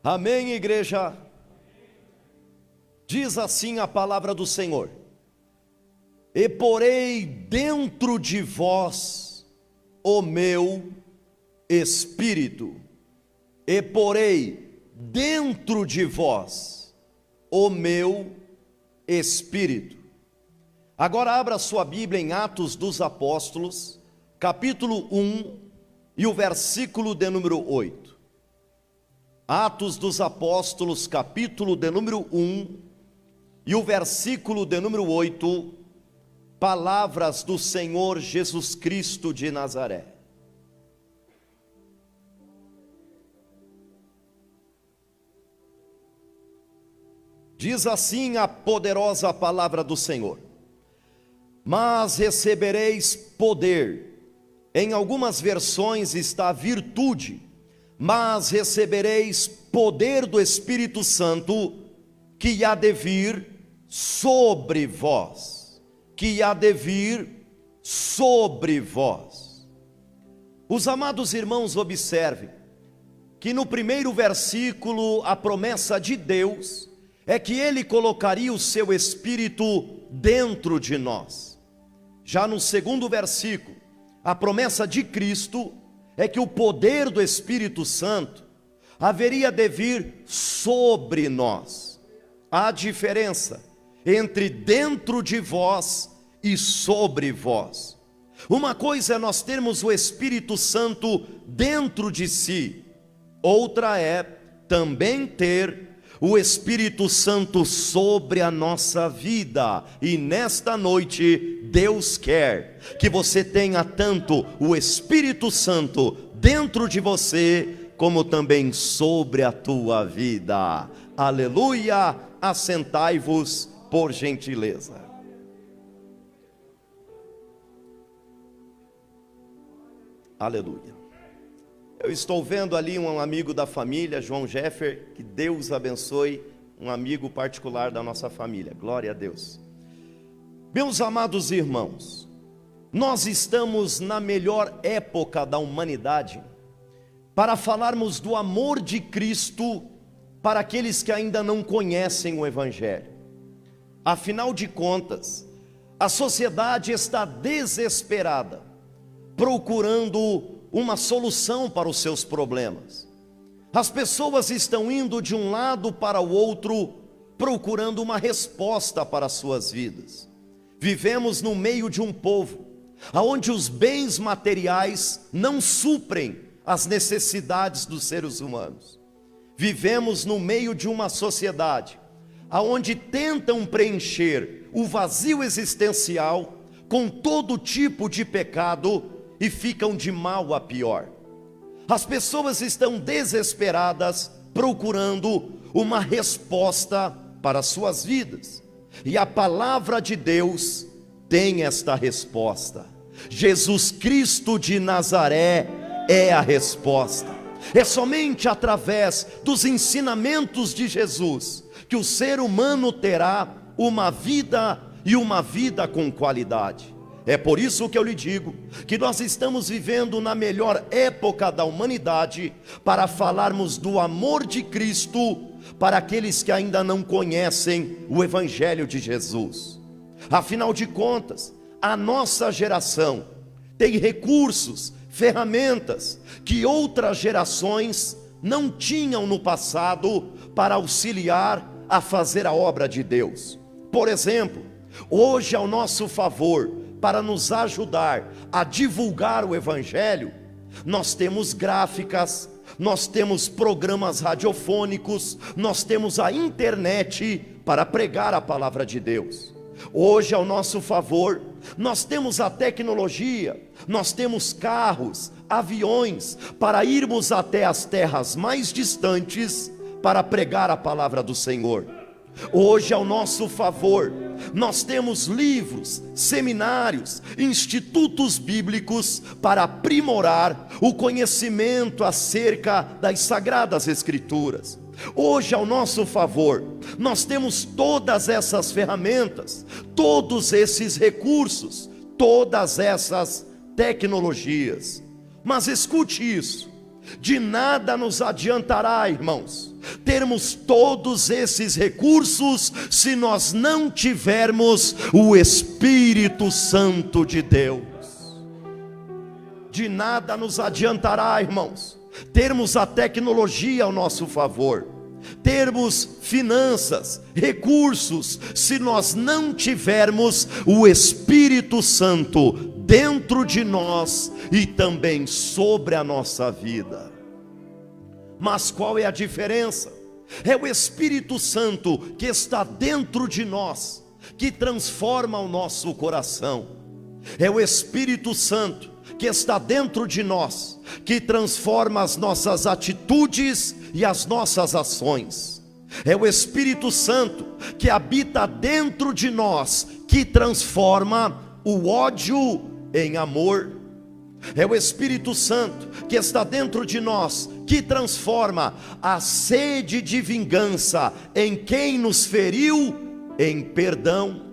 Amém, igreja? Diz assim a palavra do Senhor: e porei dentro de vós o meu Espírito. E porei dentro de vós o meu Espírito. Agora abra sua Bíblia em Atos dos Apóstolos, capítulo 1 e o versículo de número 8. Atos dos Apóstolos, capítulo de número 1 e o versículo de número 8, palavras do Senhor Jesus Cristo de Nazaré. Diz assim a poderosa palavra do Senhor: mas recebereis poder. Em algumas versões está virtude. Mas recebereis poder do Espírito Santo, que há de vir sobre vós. Que há de vir sobre vós. Os amados irmãos, observem que no primeiro versículo a promessa de Deus é que Ele colocaria o seu Espírito dentro de nós. Já no segundo versículo, a promessa de Cristo é que o poder do Espírito Santo haveria de vir sobre nós. Há diferença entre dentro de vós e sobre vós. Uma coisa é nós termos o Espírito Santo dentro de si, outra é também ter o Espírito Santo sobre a nossa vida. E nesta noite Deus quer que você tenha tanto o Espírito Santo dentro de você, como também sobre a tua vida. Aleluia! Assentai-vos por gentileza. Aleluia. Eu estou vendo ali um amigo da família, João Jeffer, que Deus abençoe, um amigo particular da nossa família, glória a Deus. Meus amados irmãos, nós estamos na melhor época da humanidade para falarmos do amor de Cristo para aqueles que ainda não conhecem o Evangelho. Afinal de contas, a sociedade está desesperada, procurando uma solução para os seus problemas. As pessoas estão indo de um lado para o outro, procurando uma resposta para as suas vidas. Vivemos no meio de um povo onde os bens materiais não suprem as necessidades dos seres humanos. Vivemos no meio de uma sociedade onde tentam preencher o vazio existencial com todo tipo de pecado e ficam de mal a pior. As pessoas estão desesperadas, procurando uma resposta para as suas vidas. E a palavra de Deus tem esta resposta. Jesus Cristo de Nazaré é a resposta. É somente através dos ensinamentos de Jesus que o ser humano terá uma vida, e uma vida com qualidade. É por isso que eu lhe digo que nós estamos vivendo na melhor época da humanidade para falarmos do amor de Cristo para aqueles que ainda não conhecem o Evangelho de Jesus. Afinal de contas, a nossa geração tem recursos, ferramentas que outras gerações não tinham no passado para auxiliar a fazer a obra de Deus. Por exemplo, hoje ao nosso favor, para nos ajudar a divulgar o Evangelho, nós temos gráficas, nós temos programas radiofônicos, nós temos a internet para pregar a palavra de Deus. Hoje ao nosso favor, nós temos a tecnologia, nós temos carros, aviões, para irmos até as terras mais distantes para pregar a palavra do Senhor. Hoje ao nosso favor, nós temos livros, seminários, institutos bíblicos para aprimorar o conhecimento acerca das Sagradas Escrituras. Hoje ao nosso favor, nós temos todas essas ferramentas, todos esses recursos, todas essas tecnologias. Mas escute isso: De nada nos adiantará, irmãos, termos todos esses recursos se nós não tivermos o Espírito Santo de Deus. De nada nos adiantará, irmãos, termos a tecnologia ao nosso favor, termos finanças, recursos, se nós não tivermos o Espírito Santo dentro de nós e também sobre a nossa vida. Mas qual é a diferença? É o Espírito Santo que está dentro de nós, que transforma o nosso coração. É o Espírito Santo que está dentro de nós, que transforma as nossas atitudes e as nossas ações. É o Espírito Santo que habita dentro de nós, que transforma o ódio em amor. É o Espírito Santo que está dentro de nós, que transforma a sede de vingança em quem nos feriu em perdão.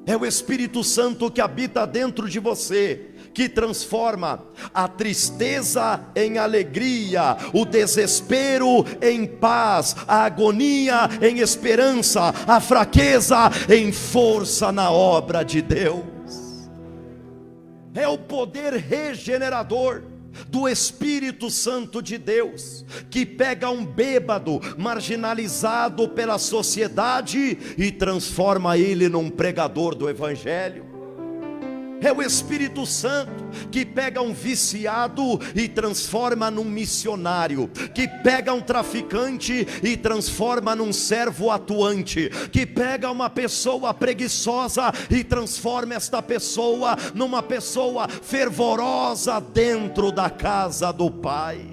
É o Espírito Santo que habita dentro de você, que transforma a tristeza em alegria, o desespero em paz, a agonia em esperança, a fraqueza em força na obra de Deus. É o poder regenerador do Espírito Santo de Deus, que pega um bêbado marginalizado pela sociedade e transforma ele num pregador do Evangelho. É o Espírito Santo que pega um viciado e transforma num missionário, que pega um traficante e transforma num servo atuante, que pega uma pessoa preguiçosa e transforma esta pessoa numa pessoa fervorosa dentro da casa do Pai.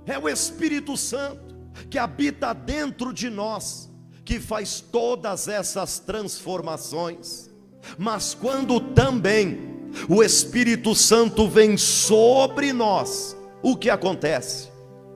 É o Espírito Santo que habita dentro de nós, que faz todas essas transformações. Mas quando também o Espírito Santo vem sobre nós, o que acontece?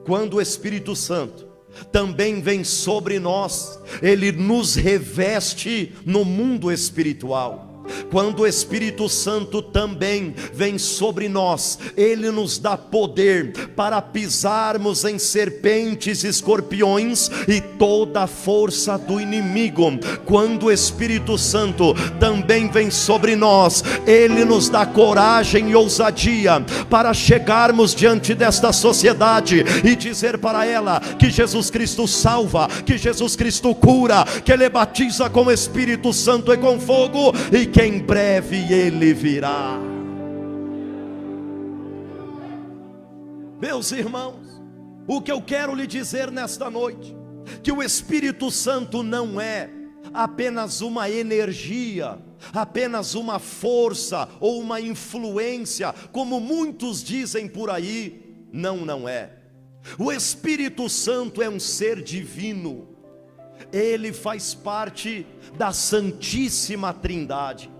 Quando o Espírito Santo também vem sobre nós, ele nos reveste no mundo espiritual. Quando o Espírito Santo também vem sobre nós, ele nos dá poder para pisarmos em serpentes e escorpiões e toda a força do inimigo. Quando o Espírito Santo também vem sobre nós, ele nos dá coragem e ousadia para chegarmos diante desta sociedade e dizer para ela que Jesus Cristo salva, que Jesus Cristo cura, que ele batiza com o Espírito Santo e com fogo, e que em breve ele virá. Meus irmãos, o que eu quero lhe dizer nesta noite, que o Espírito Santo não é apenas uma energia, apenas uma força ou uma influência, como muitos dizem por aí. Não é. O Espírito Santo é um ser divino. Ele faz parte da Santíssima Trindade.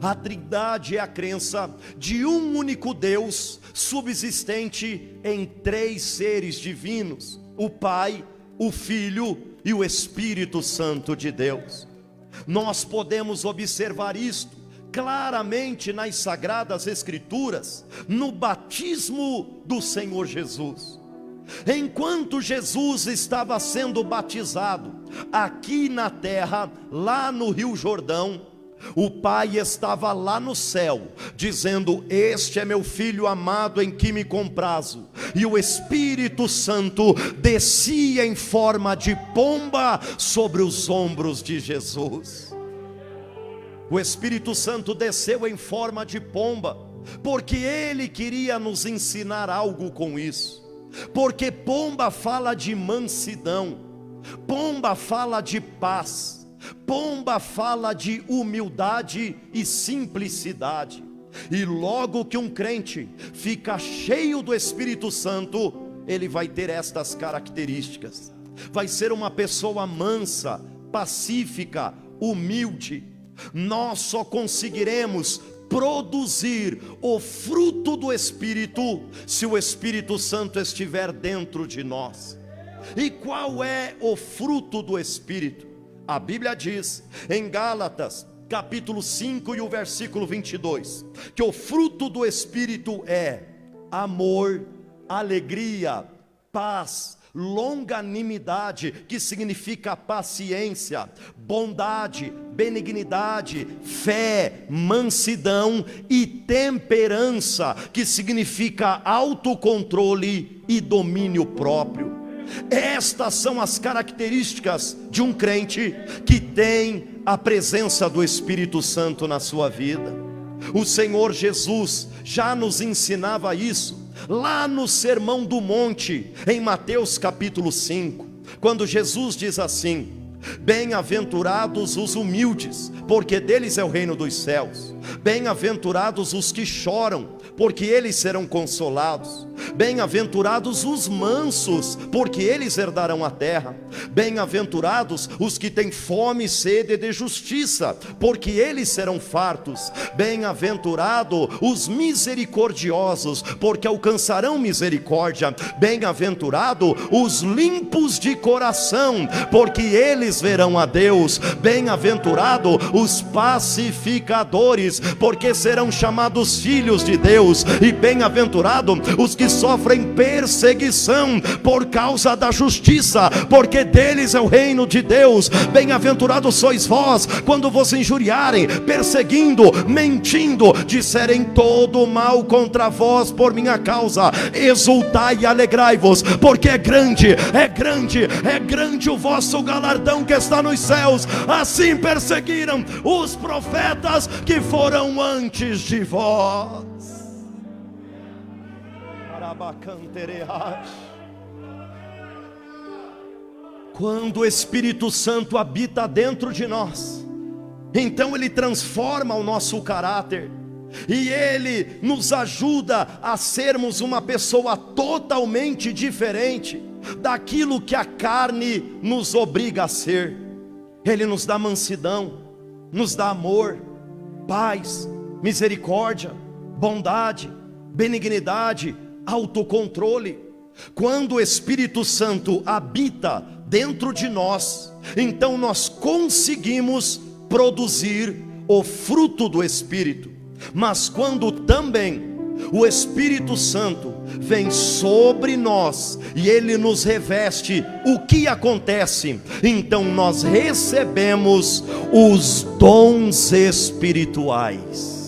A Trindade é a crença de um único Deus subsistente em três seres divinos: o Pai, o Filho e o Espírito Santo de Deus. Nós podemos observar isto claramente nas Sagradas Escrituras, no batismo do Senhor Jesus. Enquanto Jesus estava sendo batizado aqui na terra, lá no Rio Jordão, o Pai estava lá no céu, dizendo: este é meu Filho amado em que me comprazo. E o Espírito Santo descia em forma de pomba sobre os ombros de Jesus. O Espírito Santo desceu em forma de pomba, porque ele queria nos ensinar algo com isso. Porque pomba fala de mansidão, pomba fala de paz, pomba fala de humildade e simplicidade. E logo que um crente fica cheio do Espírito Santo, ele vai ter estas características. Vai ser uma pessoa mansa, pacífica, humilde. Nós só conseguiremos produzir o fruto do Espírito se o Espírito Santo estiver dentro de nós. E qual é o fruto do Espírito? A Bíblia diz em Gálatas capítulo 5 e o versículo 22, que o fruto do Espírito é amor, alegria, paz, longanimidade, que significa paciência, bondade, benignidade, fé, mansidão e temperança, que significa autocontrole e domínio próprio. Estas são as características de um crente que tem a presença do Espírito Santo na sua vida. O Senhor Jesus já nos ensinava isso lá no Sermão do Monte, em Mateus capítulo 5, quando Jesus diz assim: bem-aventurados os humildes, porque deles é o reino dos céus. Bem-aventurados os que choram, porque eles serão consolados. Bem-aventurados os mansos, porque eles herdarão a terra. Bem-aventurados os que têm fome e sede de justiça, porque eles serão fartos. Bem-aventurados os misericordiosos, porque alcançarão misericórdia. Bem-aventurados os limpos de coração, porque eles verão a Deus. Bem-aventurados os pacificadores, porque serão chamados filhos de Deus. E bem-aventurados os que sofrem perseguição por causa da justiça, porque deles é o reino de Deus. Bem-aventurados sois vós quando vos injuriarem, perseguindo, mentindo, disserem todo mal contra vós por minha causa. Exultai e alegrai-vos, porque é grande o vosso galardão que está nos céus. Assim perseguiram os profetas que foram antes de vós. Quando o Espírito Santo habita dentro de nós, então ele transforma o nosso caráter, e ele nos ajuda a sermos uma pessoa totalmente diferente daquilo que a carne nos obriga a ser. Ele nos dá mansidão, nos dá amor, paz, misericórdia, bondade, benignidade, autocontrole. Quando o Espírito Santo habita dentro de nós, então nós conseguimos produzir o fruto do Espírito. Mas quando também o Espírito Santo vem sobre nós e ele nos reveste, o que acontece? Então nós recebemos os dons espirituais.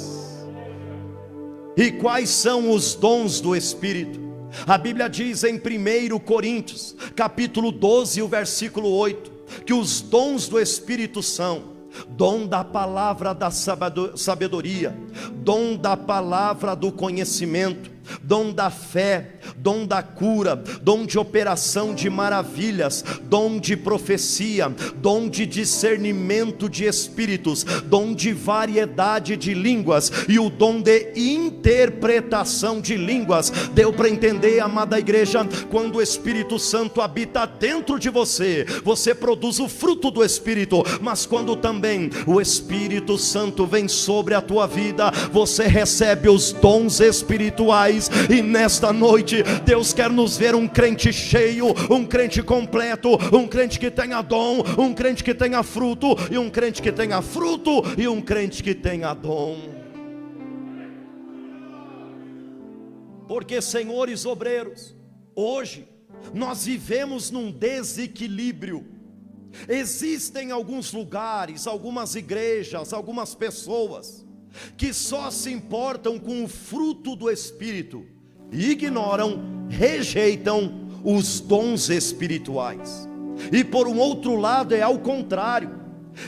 E quais são os dons do Espírito? A Bíblia diz em 1 Coríntios capítulo 12, o versículo 8, que os dons do Espírito são dom da palavra da sabedoria, dom da palavra do conhecimento, dom da fé, dom da cura, dom de operação de maravilhas, dom de profecia, dom de discernimento de espíritos, dom de variedade de línguas e o dom de interpretação de línguas. Deu para entender, amada igreja? Quando o Espírito Santo habita dentro de você, você produz o fruto do Espírito. Mas quando também o Espírito Santo vem sobre a tua vida, você recebe os dons espirituais. E nesta noite Deus quer nos ver um crente cheio, um crente completo, um crente que tenha dom, um crente que tenha fruto, e um crente que tenha fruto, e um crente que tenha dom. Porque, senhores obreiros, hoje nós vivemos num desequilíbrio. Existem alguns lugares, algumas igrejas, algumas pessoas que só se importam com o fruto do Espírito, ignoram, rejeitam os dons espirituais. E por um outro lado é ao contrário.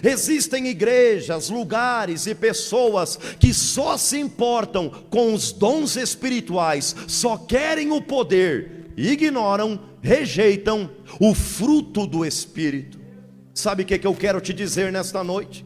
Existem igrejas, lugares e pessoas que só se importam com os dons espirituais, só querem o poder, ignoram, rejeitam o fruto do Espírito. Sabe o que eu quero te dizer nesta noite?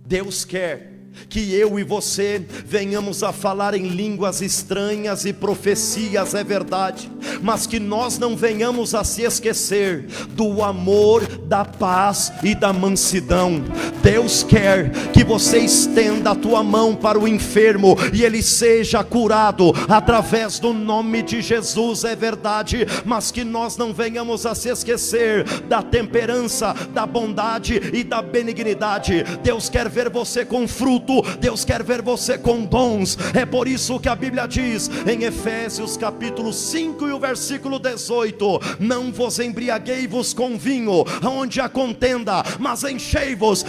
Deus quer que eu e você venhamos a falar em línguas estranhas e profecias, é verdade, mas que nós não venhamos a se esquecer do amor, da paz e da mansidão. Deus quer que você estenda a tua mão para o enfermo e ele seja curado através do nome de Jesus, é verdade, mas que nós não venhamos a se esquecer da temperança, da bondade e da benignidade. Deus quer ver você com fruto, Deus quer ver você com dons. É por isso que a Bíblia diz em Efésios capítulo 5 e o versículo 18: não vos embriaguei-vos com vinho, onde há contenda, mas enchei-vos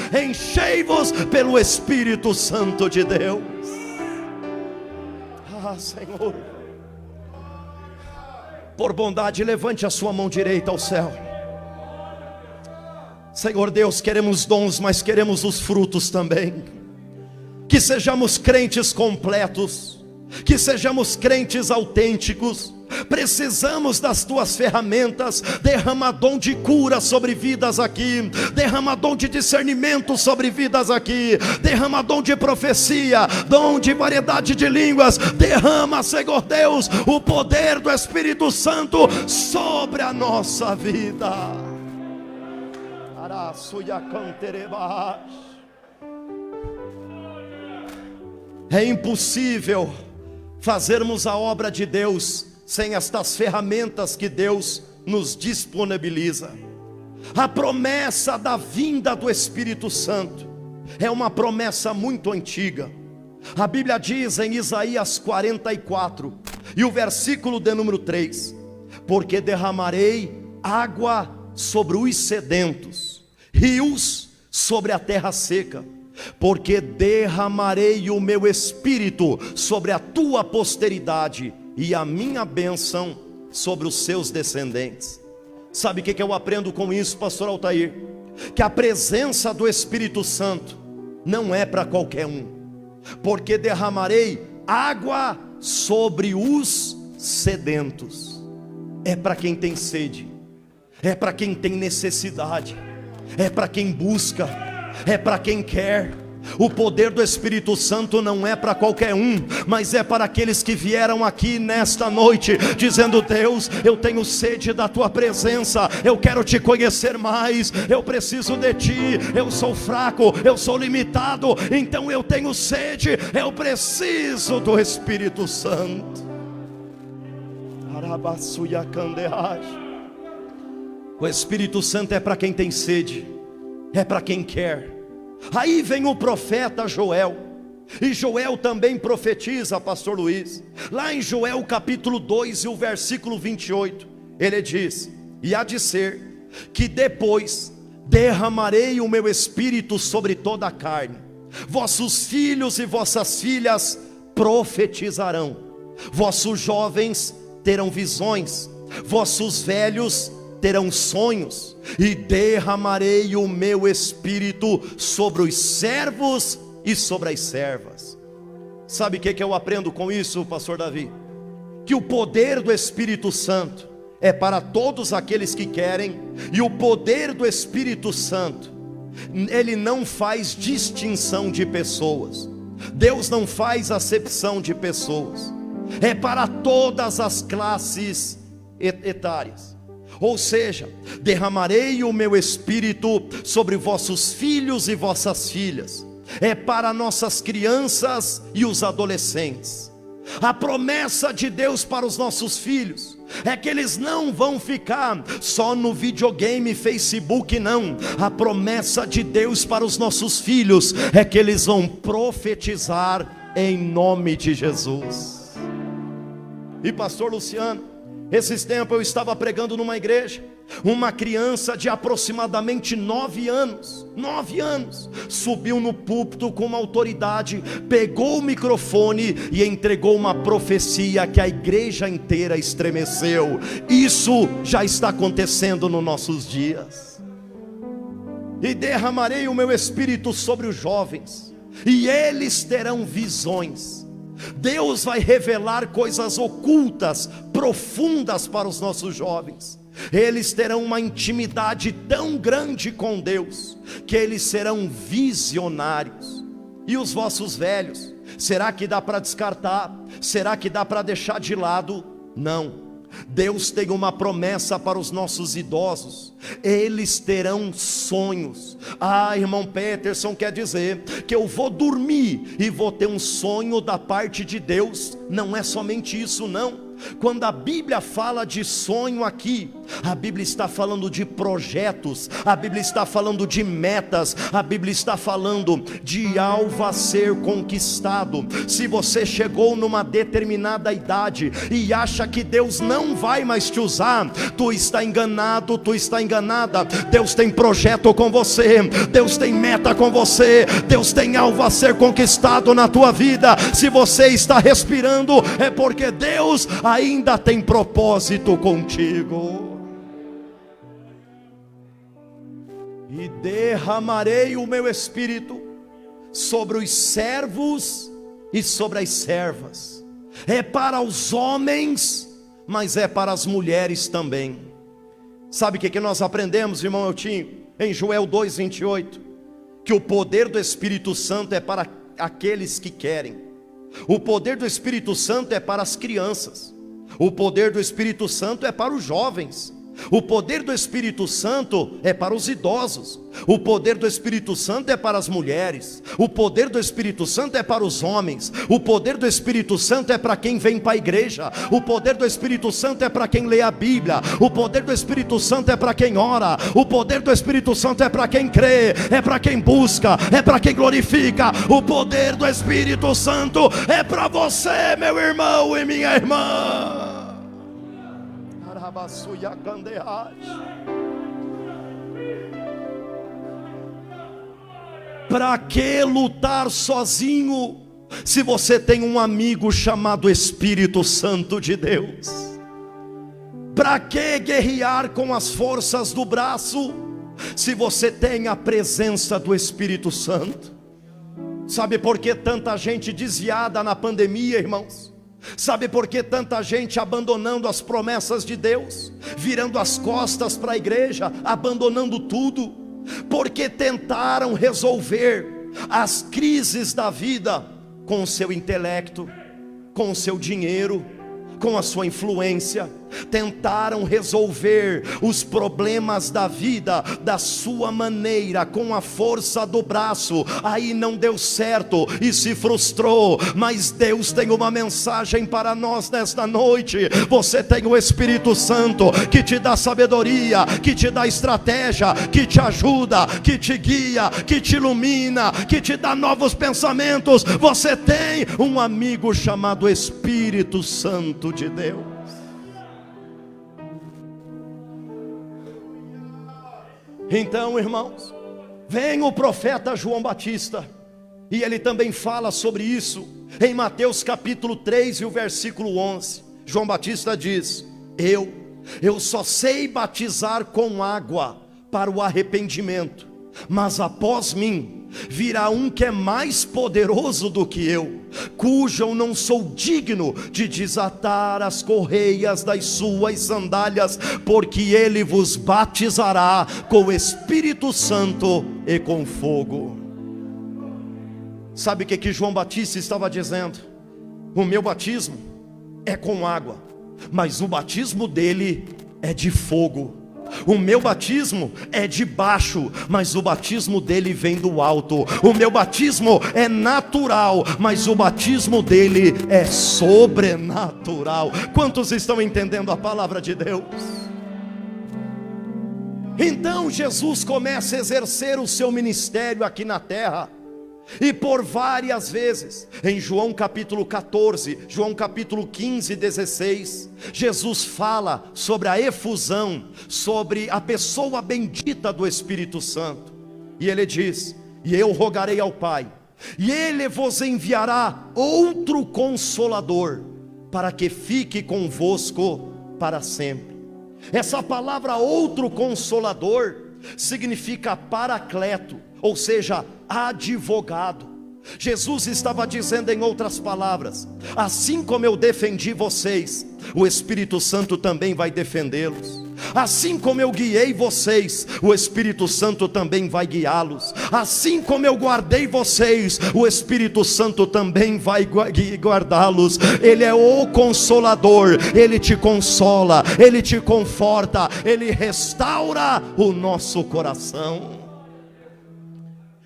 pelo Espírito Santo de Deus. Ah, Senhor, por bondade, levante a sua mão direita ao céu. Senhor Deus, queremos dons, mas queremos os frutos também. Que sejamos crentes completos, que sejamos crentes autênticos. Precisamos das tuas ferramentas. Derrama dom de cura sobre vidas aqui, derrama dom de discernimento sobre vidas aqui, derrama dom de profecia, dom de variedade de línguas. Derrama, Senhor Deus, o poder do Espírito Santo sobre a nossa vida. É impossível fazermos a obra de Deus sem estas ferramentas que Deus nos disponibiliza. A promessa da vinda do Espírito Santo é uma promessa muito antiga. A Bíblia diz em Isaías 44 e o versículo de número 3: porque derramarei água sobre os sedentos, rios sobre a terra seca. Porque derramarei o meu espírito sobre a tua posteridade e a minha bênção sobre os seus descendentes. Sabe o que eu aprendo com isso, pastor Altair? Que a presença do Espírito Santo não é para qualquer um. Porque derramarei água sobre os sedentos. É para quem tem sede, é para quem tem necessidade, é para quem busca, é para quem quer. O poder do Espírito Santo não é para qualquer um, mas é para aqueles que vieram aqui nesta noite dizendo: Deus, eu tenho sede da tua presença, eu quero te conhecer mais, eu preciso de ti, eu sou fraco, eu sou limitado, então eu tenho sede, eu preciso do Espírito Santo. O Espírito Santo é para quem tem sede, é para quem quer. Aí vem o profeta Joel, e Joel também profetiza, pastor Luiz, lá em Joel capítulo 2 e o versículo 28, ele diz: e há de ser que depois derramarei o meu espírito sobre toda a carne, vossos filhos e vossas filhas profetizarão, vossos jovens terão visões, vossos velhos terão sonhos, e derramarei o meu espírito sobre os servos e sobre as servas. Sabe o que eu aprendo com isso, pastor Davi? Que o poder do Espírito Santo é para todos aqueles que querem, e o poder do Espírito Santo, ele não faz distinção de pessoas. Deus não faz acepção de pessoas, é para todas as classes etárias. Ou seja, derramarei o meu espírito sobre vossos filhos e vossas filhas. É para nossas crianças e os adolescentes. A promessa de Deus para os nossos filhos é que eles não vão ficar só no videogame, Facebook, não. A promessa de Deus para os nossos filhos é que eles vão profetizar em nome de Jesus. E pastor Luciano, esses tempos eu estava pregando numa igreja. Uma criança de aproximadamente 9 anos, subiu no púlpito com uma autoridade, pegou o microfone e entregou uma profecia que a igreja inteira estremeceu. Isso já está acontecendo nos nossos dias. E derramarei o meu espírito sobre os jovens, e eles terão visões. Deus vai revelar coisas ocultas, profundas para os nossos jovens. Eles terão uma intimidade tão grande com Deus, que eles serão visionários. E os vossos velhos, será que dá para descartar? Será que dá para deixar de lado? Não. Deus tem uma promessa para os nossos idosos: eles terão sonhos. Irmão Peterson, quer dizer que eu vou dormir e vou ter um sonho da parte de Deus? Não é somente isso, não. Quando a Bíblia fala de sonho aqui, a Bíblia está falando de projetos, a Bíblia está falando de metas, a Bíblia está falando de alvo a ser conquistado. Se você chegou numa determinada idade e acha que Deus não vai mais te usar, tu está enganado, tu está enganada. Deus tem projeto com você, Deus tem meta com você, Deus tem alvo a ser conquistado na tua vida. Se você está respirando, é porque Deus ainda tem propósito contigo. E derramarei o meu espírito sobre os servos e sobre as servas. É para os homens, mas é para as mulheres também. Sabe o que nós aprendemos, irmão Eltinho? Em Joel 2:28, que o poder do Espírito Santo é para aqueles que querem. O poder do Espírito Santo é para as crianças. O poder do Espírito Santo é para os jovens. O poder do Espírito Santo é para os idosos. O poder do Espírito Santo é para as mulheres. O poder do Espírito Santo é para os homens. O poder do Espírito Santo é para quem vem para a igreja. O poder do Espírito Santo é para quem lê a Bíblia. O poder do Espírito Santo é para quem ora. O poder do Espírito Santo é para quem crê, é para quem busca, é para quem glorifica. O poder do Espírito Santo é para você, meu irmão e minha irmã. Para que lutar sozinho, se você tem um amigo chamado Espírito Santo de Deus? Para que guerrear com as forças do braço, se você tem a presença do Espírito Santo? Sabe por que tanta gente desviada na pandemia, irmãos? Sabe por que tanta gente abandonando as promessas de Deus, virando as costas para a igreja, abandonando tudo? Porque tentaram resolver as crises da vida com o seu intelecto, com o seu dinheiro, com a sua influência. Tentaram resolver os problemas da vida da sua maneira, com a força do braço. Aí não deu certo e se frustrou. Mas Deus tem uma mensagem para nós nesta noite. Você tem o Espírito Santo que te dá sabedoria, que te dá estratégia, que te ajuda, que te guia, que te ilumina, que te dá novos pensamentos. Você tem um amigo chamado Espírito Santo de Deus. Então, irmãos, vem o profeta João Batista, e ele também fala sobre isso, em Mateus capítulo 3 e o versículo 11, João Batista diz: eu só sei batizar com água para o arrependimento, mas após mim virá um que é mais poderoso do que eu, cujo eu não sou digno de desatar as correias das suas sandálias, porque ele vos batizará com o Espírito Santo e com fogo. Sabe o que João Batista estava dizendo? O meu batismo é com água, mas o batismo dele é de fogo. O meu batismo é de baixo, mas o batismo dele vem do alto. O meu batismo é natural, mas o batismo dele é sobrenatural. Quantos estão entendendo a palavra de Deus? Então Jesus começa a exercer o seu ministério aqui na terra. E por várias vezes, em João capítulo 14, João capítulo 15 e 16, Jesus fala sobre a efusão, sobre a pessoa bendita do Espírito Santo. E ele diz: e eu rogarei ao Pai, e ele vos enviará outro Consolador, para que fique convosco para sempre. Essa palavra outro Consolador significa paracleto, ou seja, advogado. Jesus estava dizendo, em outras palavras: assim como eu defendi vocês, o Espírito Santo também vai defendê-los. Assim como eu guiei vocês, o Espírito Santo também vai guiá-los. Assim como eu guardei vocês, o Espírito Santo também vai guardá-los. Ele é o Consolador, Ele te consola, Ele te conforta, Ele restaura o nosso coração.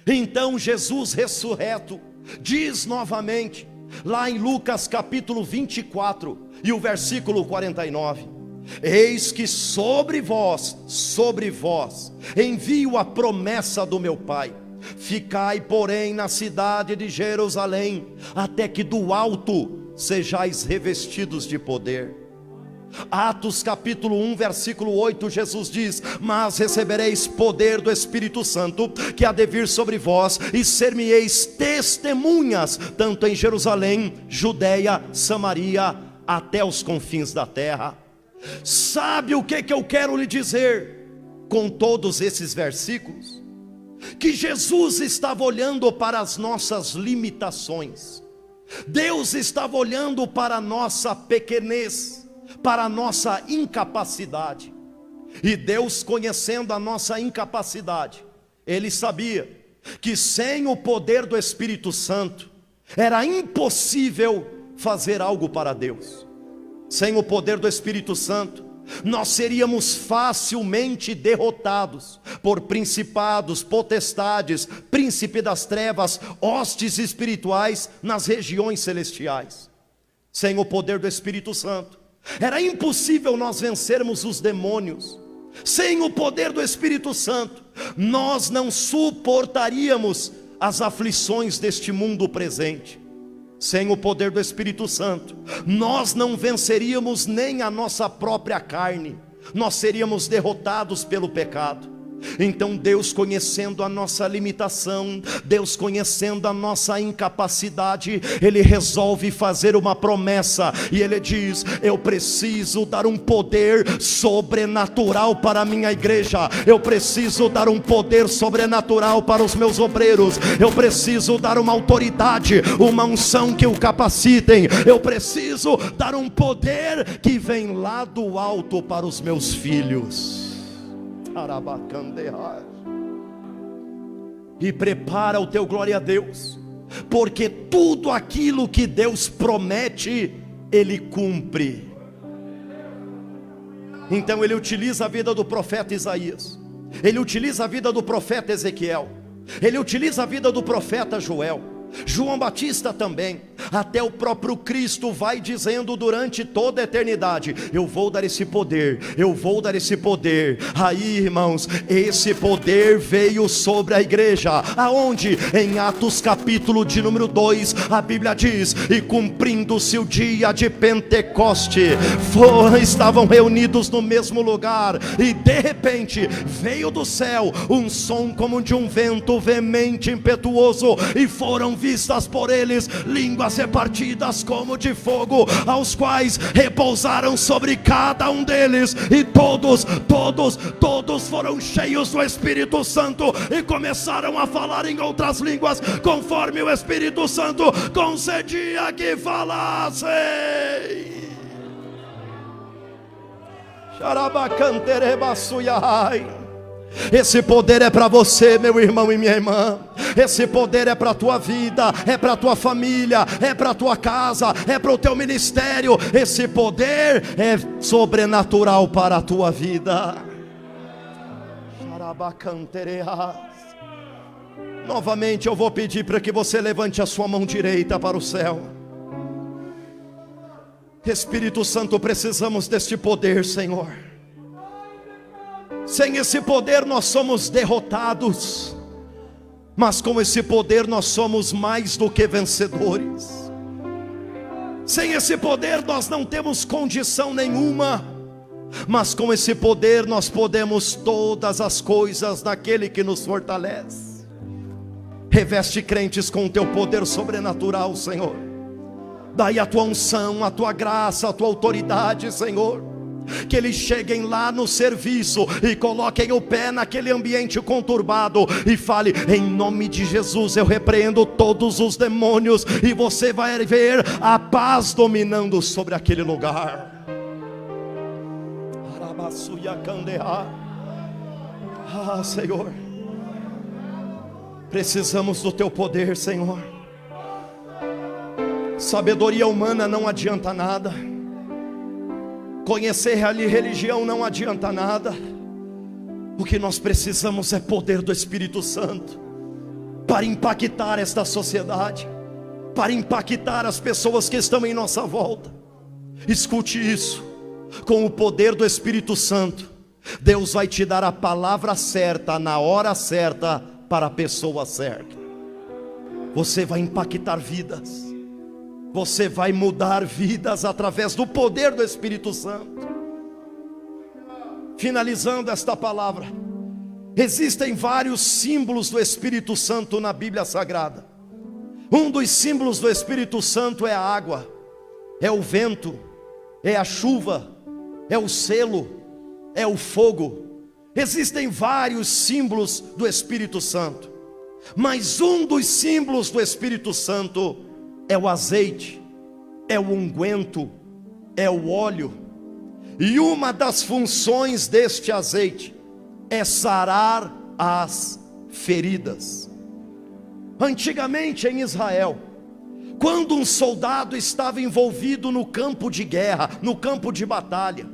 Então Jesus ressurreto diz novamente, lá em Lucas capítulo 24 e o versículo 49: eis que sobre vós envio a promessa do meu Pai. Ficai, porém, na cidade de Jerusalém, até que do alto sejais revestidos de poder. Atos capítulo 1 versículo 8, Jesus diz: mas recebereis poder do Espírito Santo, que há de vir sobre vós, e ser-me-eis testemunhas, tanto em Jerusalém, Judeia, Samaria, até os confins da terra. Sabe o que eu quero lhe dizer com todos esses versículos? Que Jesus estava olhando para as nossas limitações, Deus estava olhando para a nossa pequenez, para a nossa incapacidade. E Deus, conhecendo a nossa incapacidade, Ele sabia que sem o poder do Espírito Santo era impossível fazer algo para Deus. Sem o poder do Espírito Santo, nós seríamos facilmente derrotados por principados, potestades, príncipe das trevas, hostes espirituais nas regiões celestiais. Sem o poder do Espírito Santo, era impossível nós vencermos os demônios. Sem o poder do Espírito Santo, nós não suportaríamos as aflições deste mundo presente. Sem o poder do Espírito Santo, nós não venceríamos nem a nossa própria carne. Nós seríamos derrotados pelo pecado. Então Deus, conhecendo a nossa limitação, Deus conhecendo a nossa incapacidade, Ele resolve fazer uma promessa, e Ele diz: eu preciso dar um poder sobrenatural para a minha igreja, eu preciso dar um poder sobrenatural para os meus obreiros, eu preciso dar uma autoridade, uma unção que o capacitem, eu preciso dar um poder que vem lá do alto para os meus filhos. E prepara o teu glória a Deus, porque tudo aquilo que Deus promete, Ele cumpre. Então Ele utiliza a vida do profeta Isaías, Ele utiliza a vida do profeta Ezequiel, Ele utiliza a vida do profeta Joel, João Batista também. Até o próprio Cristo vai dizendo durante toda a eternidade: eu vou dar esse poder, eu vou dar esse poder. Aí, irmãos, esse poder veio sobre a igreja. Aonde? Em Atos capítulo de número 2, a Bíblia diz: e cumprindo-se o dia de Pentecoste, estavam reunidos no mesmo lugar, e de repente veio do céu um som como de um vento veemente, impetuoso, e foram vistas por eles línguas repartidas como de fogo, aos quais repousaram sobre cada um deles, e todos foram cheios do Espírito Santo, e começaram a falar em outras línguas, conforme o Espírito Santo concedia que falassem. Esse poder é para você, meu irmão e minha irmã. Esse poder é para a tua vida, é para a tua família, é para a tua casa, é para o teu ministério. Esse poder é sobrenatural para a tua vida. Novamente eu vou pedir para que você levante a sua mão direita para o céu. Espírito Santo, precisamos deste poder, Senhor. Sem esse poder nós somos derrotados, mas com esse poder nós somos mais do que vencedores. Sem esse poder nós não temos condição nenhuma, mas com esse poder nós podemos todas as coisas naquele que nos fortalece. Reveste crentes com o teu poder sobrenatural, Senhor. Dai a tua unção, a tua graça, a tua autoridade, Senhor. Que eles cheguem lá no serviço e coloquem o pé naquele ambiente conturbado e fale: em nome de Jesus eu repreendo todos os demônios, e você vai ver a paz dominando sobre aquele lugar. Ah, Senhor, precisamos do teu poder, Senhor. Sabedoria humana não adianta nada, conhecer a religião não adianta nada. O que nós precisamos é poder do Espírito Santo para impactar esta sociedade, para impactar as pessoas que estão em nossa volta. Escute isso: com o poder do Espírito Santo, Deus vai te dar a palavra certa, na hora certa, para a pessoa certa. Você vai impactar vidas, você vai mudar vidas através do poder do Espírito Santo. Finalizando esta palavra, existem vários símbolos do Espírito Santo na Bíblia Sagrada. Um dos símbolos do Espírito Santo é a água, é o vento, é a chuva, é o selo, é o fogo. Existem vários símbolos do Espírito Santo, mas um dos símbolos do Espírito Santo é o azeite, é o unguento, é o óleo. E uma das funções deste azeite é sarar as feridas. Antigamente em Israel, quando um soldado estava envolvido no campo de guerra, no campo de batalha,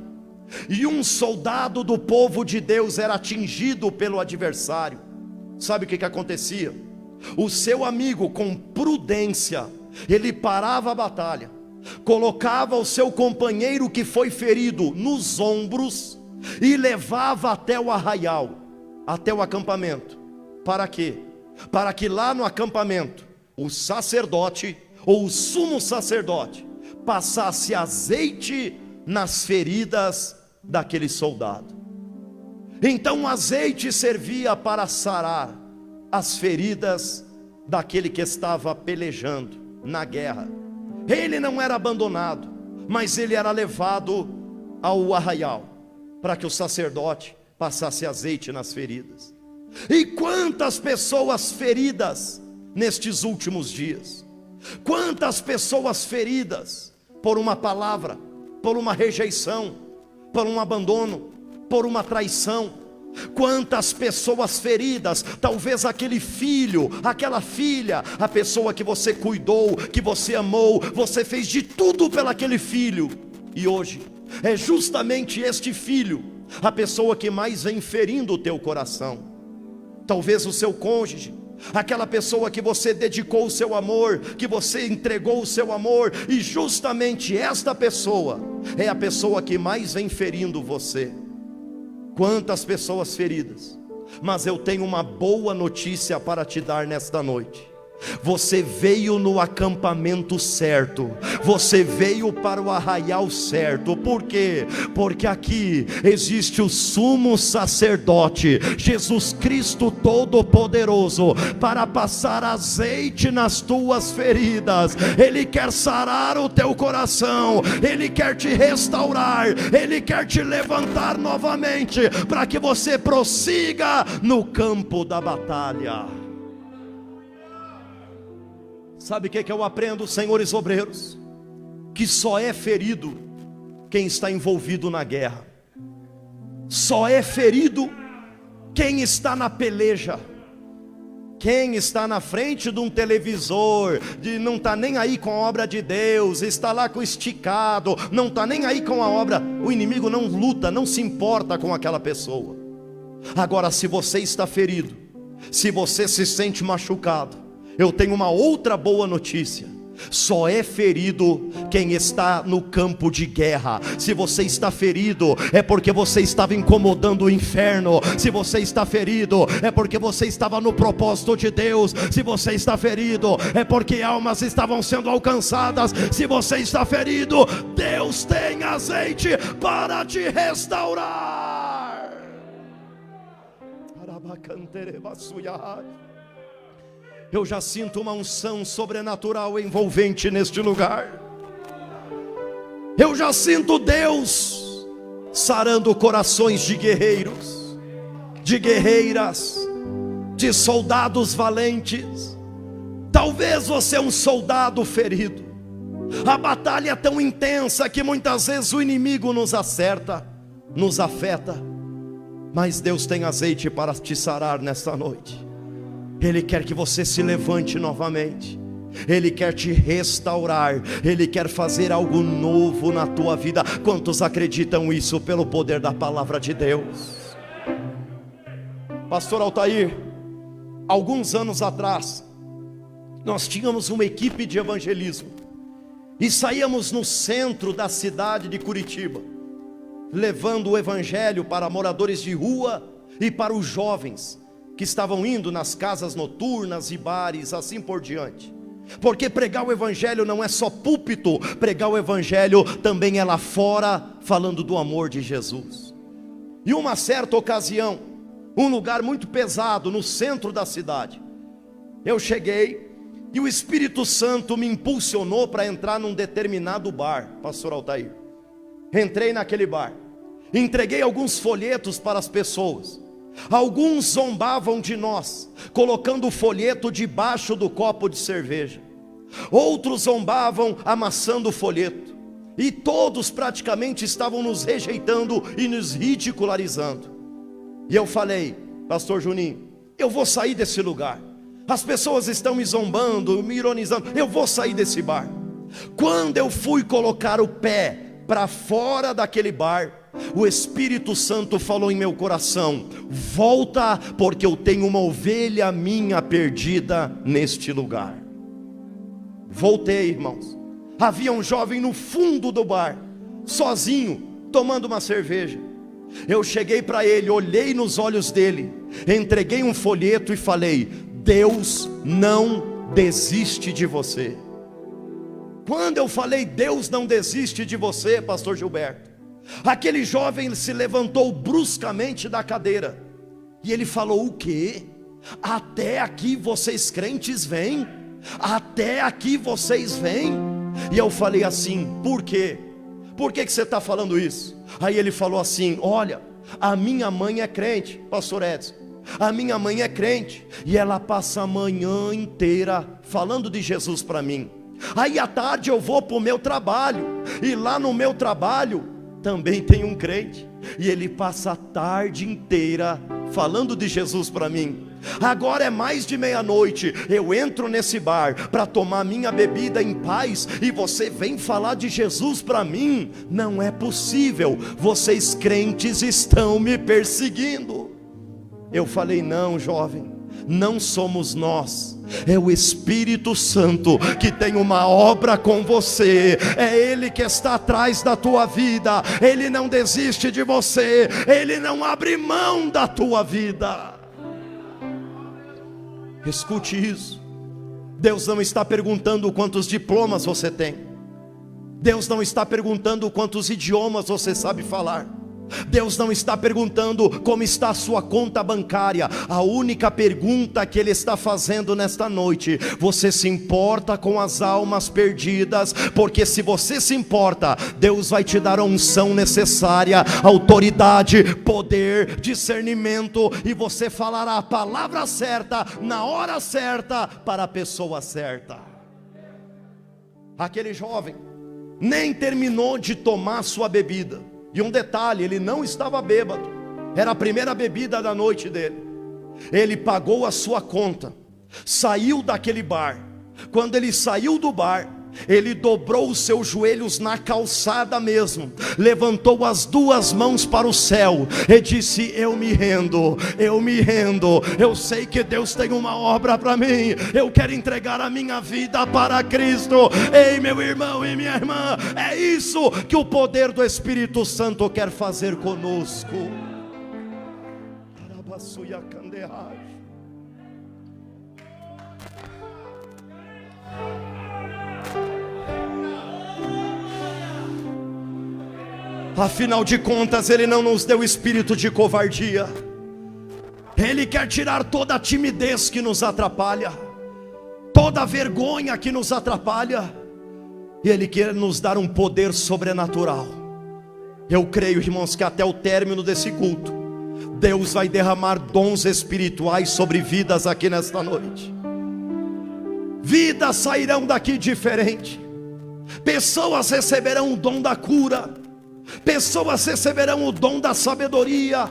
e um soldado do povo de Deus era atingido pelo adversário, sabe o que acontecia? O seu amigo, com prudência, ele parava a batalha, colocava o seu companheiro que foi ferido nos ombros e levava até o arraial, até o acampamento. Para quê? Para que lá no acampamento o sacerdote ou o sumo sacerdote passasse azeite nas feridas daquele soldado. Então o azeite servia para sarar as feridas daquele que estava pelejando na guerra. Ele não era abandonado, mas ele era levado ao arraial, para que o sacerdote passasse azeite nas feridas. E quantas pessoas feridas nestes últimos dias, quantas pessoas feridas por uma palavra, por uma rejeição, por um abandono, por uma traição. Quantas pessoas feridas, talvez aquele filho, aquela filha, a pessoa que você cuidou, que você amou, você fez de tudo pelo aquele filho, e hoje é justamente este filho a pessoa que mais vem ferindo o teu coração. Talvez o seu cônjuge, aquela pessoa que você dedicou o seu amor, que você entregou o seu amor, e justamente esta pessoa é a pessoa que mais vem ferindo você. Quantas pessoas feridas, mas eu tenho uma boa notícia para te dar nesta noite. Você veio no acampamento certo, você veio para o arraial certo. Por quê? Porque aqui existe o sumo sacerdote, Jesus Cristo Todo-Poderoso, para passar azeite nas tuas feridas. Ele quer sarar o teu coração, Ele quer te restaurar, Ele quer te levantar novamente, para que você prossiga no campo da batalha. Sabe o que eu aprendo, senhores obreiros? Que só é ferido quem está envolvido na guerra. Só é ferido quem está na peleja. Quem está na frente de um televisor, não está nem aí com a obra de Deus, está lá com esticado, não está nem aí com a obra. O inimigo não luta, não se importa com aquela pessoa. Agora, se você está ferido, se você se sente machucado, eu tenho uma outra boa notícia: só é ferido quem está no campo de guerra. Se você está ferido, é porque você estava incomodando o inferno. Se você está ferido, é porque você estava no propósito de Deus. Se você está ferido, é porque almas estavam sendo alcançadas. Se você está ferido, Deus tem azeite para te restaurar. Eu já sinto uma unção sobrenatural envolvente neste lugar. Eu já sinto Deus sarando corações de guerreiros, de guerreiras, de soldados valentes. Talvez você é um soldado ferido. A batalha é tão intensa que muitas vezes o inimigo nos acerta. nos afeta, mas Deus tem azeite para te sarar nesta noite. Ele quer que você se levante novamente. Ele quer te restaurar. Ele quer fazer algo novo na tua vida. Quantos acreditam isso pelo poder da palavra de Deus? Pastor Altair, alguns anos atrás, nós tínhamos uma equipe de evangelismo e saíamos no centro da cidade de Curitiba, levando o evangelho para moradores de rua e para os jovens que estavam indo nas casas noturnas e bares, assim por diante. Porque pregar o evangelho não é só púlpito, pregar o evangelho também é lá fora, falando do amor de Jesus. E uma certa ocasião, um lugar muito pesado no centro da cidade, eu cheguei e o Espírito Santo me impulsionou para entrar num determinado bar, pastor Altair. Entrei naquele bar, entreguei alguns folhetos para as pessoas. Alguns zombavam de nós, colocando o folheto debaixo do copo de cerveja. Outros zombavam amassando o folheto. E todos praticamente estavam nos rejeitando e nos ridicularizando. E eu falei, pastor Juninho, eu vou sair desse lugar. As pessoas estão me zombando, me ironizando, eu vou sair desse bar. Quando eu fui colocar o pé para fora daquele bar, o Espírito Santo falou em meu coração: volta, porque eu tenho uma ovelha minha perdida neste lugar. Voltei, irmãos. Havia um jovem no fundo do bar, sozinho, tomando uma cerveja. Eu cheguei para ele, olhei nos olhos dele, entreguei um folheto e falei: Deus não desiste de você. Quando eu falei Deus não desiste de você, pastor Gilberto, aquele jovem se levantou bruscamente da cadeira e ele falou: o quê? Até aqui vocês crentes vêm? Até aqui vocês vêm? E eu falei assim: por quê? Por que você está falando isso? Aí ele falou assim: olha, a minha mãe é crente, pastor Edson. A minha mãe é crente e ela passa a manhã inteira falando de Jesus para mim. Aí à tarde eu vou para o meu trabalho, e lá no meu trabalho também tem um crente, e ele passa a tarde inteira falando de Jesus para mim. Agora é mais de meia-noite, eu entro nesse bar para tomar minha bebida em paz, e você vem falar de Jesus para mim? Não é possível, vocês crentes estão me perseguindo. Eu falei: não, jovem, não somos nós, é o Espírito Santo que tem uma obra com você. É Ele que está atrás da tua vida. Ele não desiste de você, Ele não abre mão da tua vida. Escute isso. Deus não está perguntando quantos diplomas você tem. Deus não está perguntando quantos idiomas você sabe falar. Deus não está perguntando como está a sua conta bancária. A única pergunta que Ele está fazendo nesta noite: você se importa com as almas perdidas? Porque se você se importa, Deus vai te dar a unção necessária, autoridade, poder, discernimento, e você falará a palavra certa, na hora certa, para a pessoa certa. Aquele jovem nem terminou de tomar sua bebida. E um detalhe, ele não estava bêbado, era a primeira bebida da noite dele. Ele pagou a sua conta, saiu daquele bar. Quando ele saiu do bar, ele dobrou os seus joelhos na calçada mesmo, levantou as duas mãos para o céu e disse: eu me rendo, eu sei que Deus tem uma obra para mim, eu quero entregar a minha vida para Cristo. Ei, meu irmão e minha irmã, é isso que o poder do Espírito Santo quer fazer conosco. Afinal de contas, Ele não nos deu espírito de covardia. Ele quer tirar toda a timidez que nos atrapalha, toda a vergonha que nos atrapalha, e Ele quer nos dar um poder sobrenatural. Eu creio, irmãos, que até o término desse culto, Deus vai derramar dons espirituais sobre vidas aqui nesta noite. Vidas sairão daqui diferente. Pessoas receberão o dom da cura. pessoas receberão o dom da sabedoria,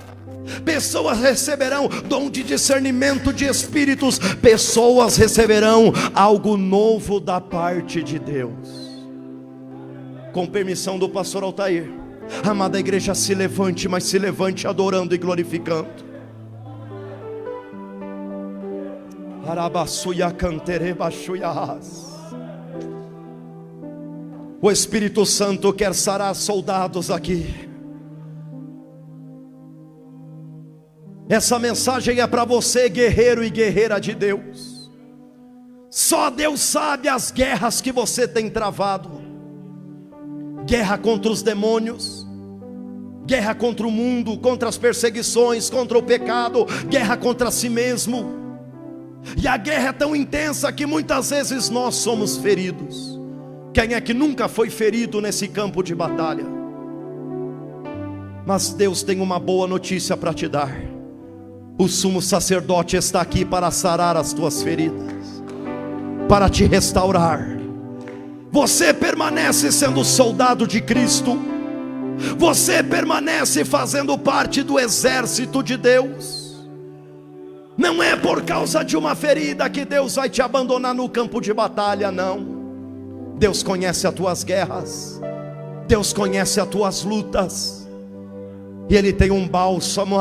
pessoas receberão dom de discernimento de espíritos, pessoas receberão algo novo da parte de Deus. Com permissão do pastor Altair, amada igreja, se levante, mas se levante adorando e glorificando. O Espírito Santo quer sarar soldados aqui. Essa mensagem é para você, guerreiro e guerreira de Deus. Só Deus sabe as guerras que você tem travado. Guerra contra os demônios, guerra contra o mundo, contra as perseguições, contra o pecado, guerra contra si mesmo. E a guerra é tão intensa que muitas vezes nós somos feridos. Quem é que nunca foi ferido nesse campo de batalha? Mas Deus tem uma boa notícia para te dar. O sumo sacerdote está aqui para sarar as tuas feridas, para te restaurar. Você permanece sendo soldado de Cristo. Você permanece fazendo parte do exército de Deus. Não é por causa de uma ferida que Deus vai te abandonar no campo de batalha, não. Deus conhece as tuas guerras, Deus conhece as tuas lutas, e Ele tem um bálsamo,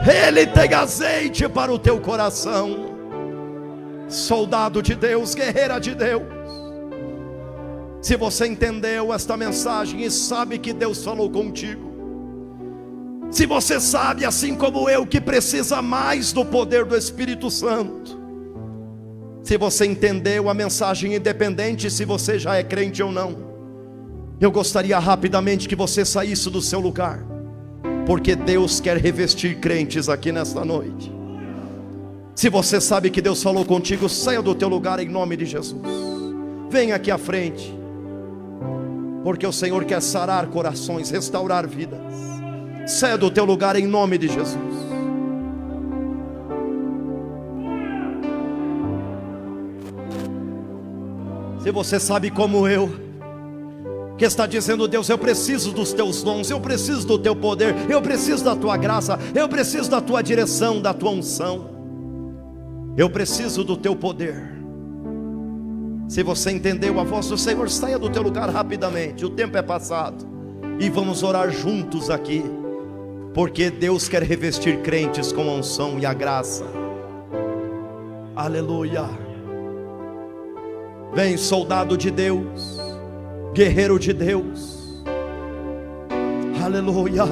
Ele tem azeite para o teu coração. Soldado de Deus, guerreira de Deus, se você entendeu esta mensagem e sabe que Deus falou contigo, se você sabe, assim como eu, que precisa mais do poder do Espírito Santo, se você entendeu a mensagem, independente se você já é crente ou não, eu gostaria rapidamente que você saísse do seu lugar, porque Deus quer revestir crentes aqui nesta noite. Se você sabe que Deus falou contigo, saia do teu lugar em nome de Jesus. Venha aqui à frente, porque o Senhor quer sarar corações, restaurar vidas. Saia do teu lugar em nome de Jesus. Se você sabe como eu, que está dizendo: Deus, eu preciso dos teus dons, eu preciso do teu poder, eu preciso da tua graça, eu preciso da tua direção, da tua unção, eu preciso do teu poder. Se você entendeu a voz do Senhor, saia do teu lugar rapidamente, o tempo é passado, e vamos orar juntos aqui, porque Deus quer revestir crentes com a unção e a graça. Aleluia. Vem, soldado de Deus, guerreiro de Deus. Aleluia.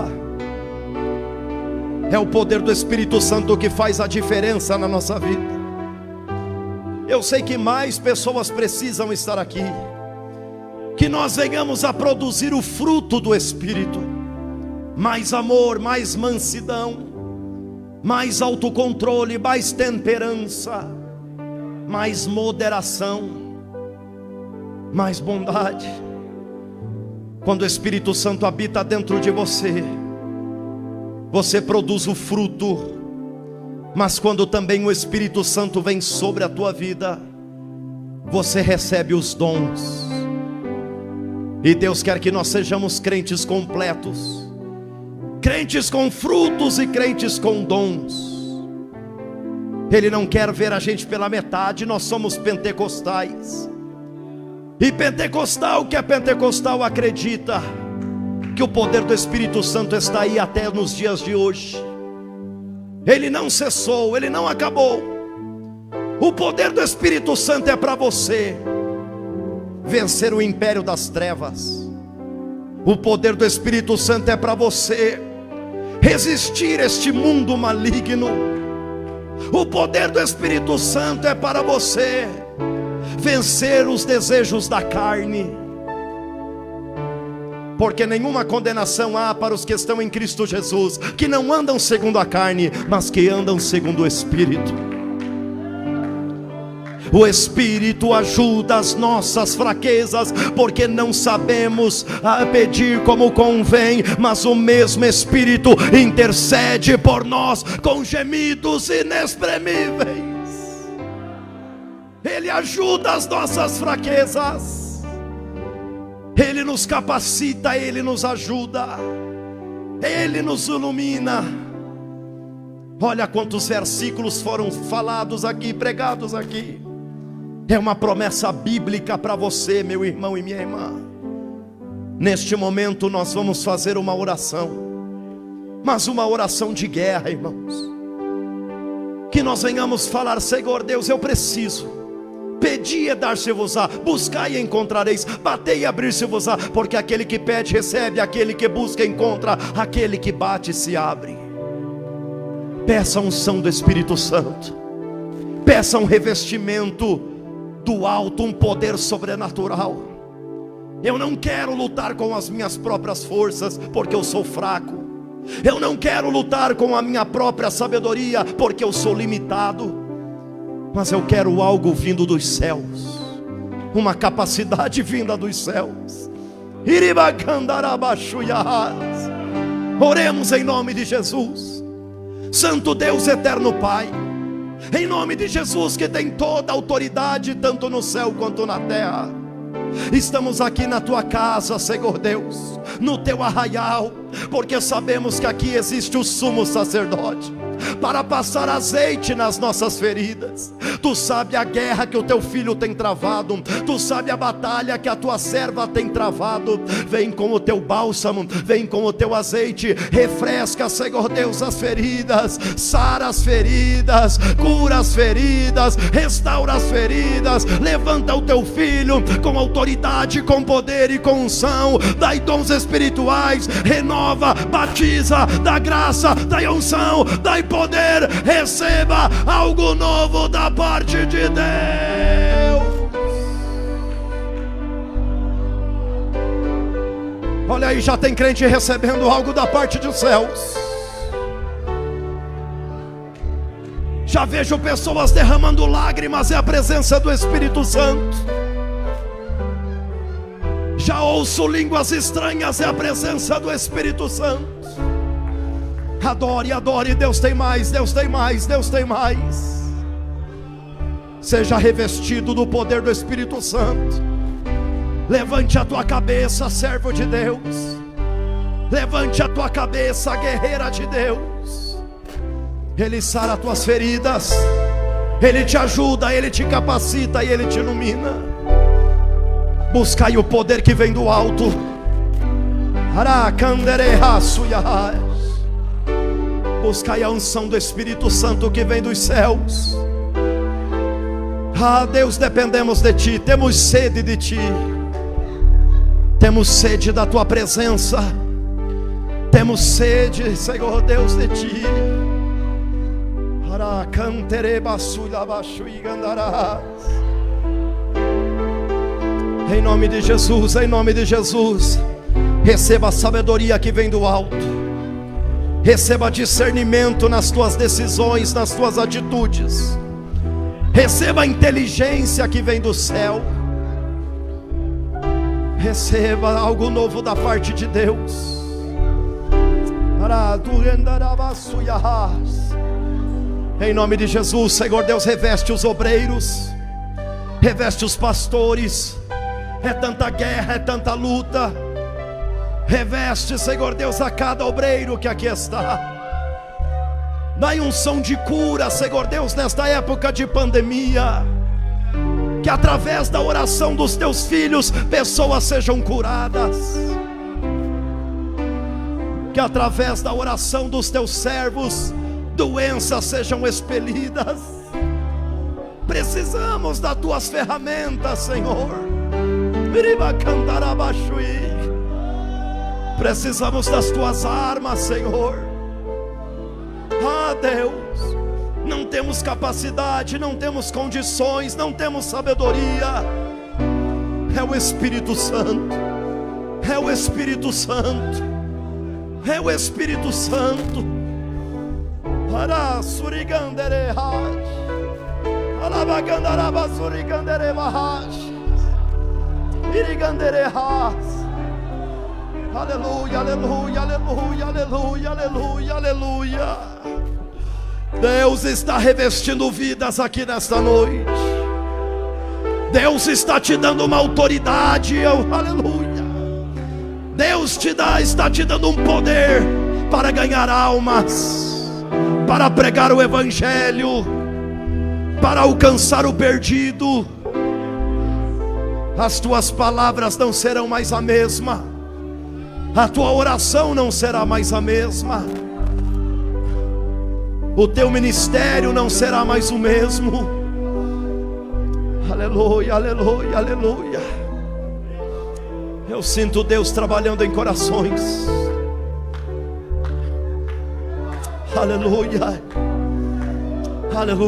É o poder do Espírito Santo que faz a diferença na nossa vida. Eu sei que mais pessoas precisam estar aqui, que nós venhamos a produzir o fruto do Espírito: mais amor, mais mansidão, mais autocontrole, mais temperança, mais moderação, mais bondade. Quando o Espírito Santo habita dentro de você, você produz o fruto. Mas quando também o Espírito Santo vem sobre a tua vida, você recebe os dons. E Deus quer que nós sejamos crentes completos, crentes com frutos e crentes com dons. Ele não quer ver a gente pela metade. Nós somos pentecostais, e pentecostal que é pentecostal acredita que o poder do Espírito Santo está aí até nos dias de hoje. Ele não cessou, ele não acabou. O poder do Espírito Santo é para você vencer o império das trevas. O poder do Espírito Santo é para você resistir este mundo maligno. O poder do Espírito Santo é para você vencer os desejos da carne. Porque nenhuma condenação há para os que estão em Cristo Jesus, que não andam segundo a carne, mas que andam segundo o Espírito. O Espírito ajuda as nossas fraquezas, porque não sabemos pedir como convém, mas o mesmo Espírito intercede por nós com gemidos inexprimíveis. Ele ajuda as nossas fraquezas. Ele nos capacita, Ele nos ajuda, Ele nos ilumina. Olha quantos versículos foram falados aqui, pregados aqui. É uma promessa bíblica para você, meu irmão e minha irmã. Neste momento nós vamos fazer uma oração, mas uma oração de guerra, irmãos. Que nós venhamos falar: Senhor Deus, eu preciso. Pedi e dar-se-vos-á, buscai e encontrareis, batei e abrir-se-vos-á, porque aquele que pede recebe, aquele que busca encontra, aquele que bate se abre. Peça a unção do Espírito Santo, peça um revestimento do alto, um poder sobrenatural. Eu não quero lutar com as minhas próprias forças, porque eu sou fraco. Eu não quero lutar com a minha própria sabedoria, porque eu sou limitado. Mas eu quero algo vindo dos céus, uma capacidade vinda dos céus. Oremos em nome de Jesus. Santo Deus, eterno Pai, em nome de Jesus, que tem toda a autoridade, tanto no céu quanto na terra, estamos aqui na tua casa, Senhor Deus, no teu arraial, porque sabemos que aqui existe o sumo sacerdote para passar azeite nas nossas feridas. Tu sabe a guerra que o teu filho tem travado, tu sabe a batalha que a tua serva tem travado. Vem com o teu bálsamo, vem com o teu azeite, refresca, Senhor Deus, as feridas, sara as feridas, cura as feridas, restaura as feridas. Levanta o teu filho com autoridade, com poder e com unção. Dai dons espirituais, renova, batiza, dá graça, dai unção, dai poder. Receba algo novo da parte de Deus. Olha aí, já tem crente recebendo algo da parte dos céus. Já vejo pessoas derramando lágrimas, é a presença do Espírito Santo. Já ouço línguas estranhas, é a presença do Espírito Santo. Adore, adore, Deus tem mais, Deus tem mais, Deus tem mais. Seja revestido do poder do Espírito Santo. Levante a tua cabeça, servo de Deus. Levante a tua cabeça, guerreira de Deus. Ele sara as tuas feridas, Ele te ajuda, Ele te capacita e Ele te ilumina. Buscai o poder que vem do alto. Buscai a unção do Espírito Santo que vem dos céus. Ah, Deus, dependemos de Ti, temos sede de Ti, temos sede da Tua presença, temos sede, Senhor Deus, de Ti. Em nome de Jesus, em nome de Jesus, receba a sabedoria que vem do alto, receba discernimento nas tuas decisões, nas tuas atitudes. Receba a inteligência que vem do céu. Receba algo novo da parte de Deus. Em nome de Jesus, Senhor Deus, reveste os obreiros, reveste os pastores. É tanta guerra, é tanta luta. Reveste, Senhor Deus, a cada obreiro que aqui está. Dai unção de cura, Senhor Deus, nesta época de pandemia. Que através da oração dos teus filhos, pessoas sejam curadas. Que através da oração dos teus servos, doenças sejam expelidas. Precisamos das tuas ferramentas, Senhor. Precisamos das tuas armas, Senhor. Ah, Deus, não temos capacidade, não temos condições, não temos sabedoria. É o Espírito Santo, é o Espírito Santo, é o Espírito Santo. Aleluia, aleluia, aleluia, aleluia, aleluia, aleluia. Deus está revestindo vidas aqui nesta noite. Deus está te dando uma autoridade, aleluia. Deus está te dando um poder para ganhar almas, para pregar o Evangelho, para alcançar o perdido. As tuas palavras não serão mais a mesma, a tua oração não será mais a mesma, o teu ministério não será mais o mesmo. Aleluia, aleluia, aleluia. Eu sinto Deus trabalhando em corações. Aleluia, aleluia.